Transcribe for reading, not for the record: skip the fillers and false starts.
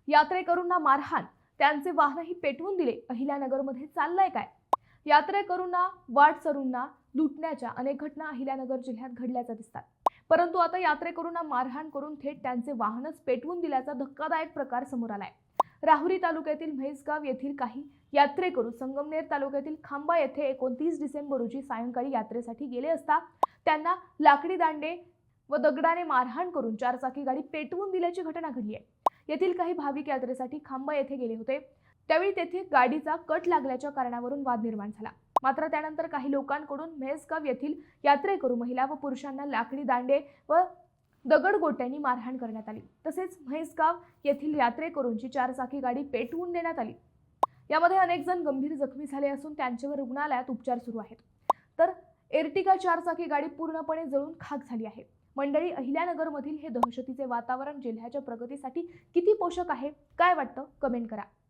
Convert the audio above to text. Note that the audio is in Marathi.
यात्रेकरूंना मारहाण, त्यांचे वाहनही पेटवून दिले. अहिल्यानगरमध्ये चाललंय काय? यात्रेकरूंना, वाटसरूंना लुटण्याच्या अनेक घटना अहिल्यानगर जिल्ह्यात घडल्याच्या दिसतात. परंतु आता यात्रेकरूंना मारहाण करून थेट त्यांचे वाहनच पेटवून दिल्याचा धक्कादायक प्रकार समोर आलाय. राहुरी तालुक्यातील म्हैसगाव येथील काही यात्रेकरू संगमनेर तालुक्यातील खांबा येथे 29 डिसेंबर रोजी सायंकाळी यात्रेसाठी गेले असता त्यांना लाकडी दांडे व दगडाने मारहाण करून चारचाकी गाडी पेटवून दिल्याची घटना घडली आहे. येथील काही भाविक यात्रेसाठी खांबा येथे गेले होते. त्यावेळी तेथे गाडीचा कट लागल्याच्या कारणावरून वाद निर्माण झाला. मात्र त्यानंतर काही लोकांकडून म्हैसगाव येथील यात्रेकरू महिला व पुरुषांना लाकडी दांडे व दगडगोट्यांनी मारहाण करण्यात आली. तसेच म्हैसगाव येथील यात्रेकरूंची चारचाकी गाडी पेटवून देण्यात आली. यामध्ये अनेक जण गंभीर जखमी झाले असून त्यांच्यावर रुग्णालयात उपचार सुरू आहेत. तर एर्टिगा चारचाकी गाडी पूर्णपणे जळून खाक झाली आहे. मंडळी, अहिल्यानगरमधील हे दहशतीचे वातावरण जिल्ह्याच्या प्रगतीसाठी किती पोषक आहे? काय वाटतं? कमेंट करा.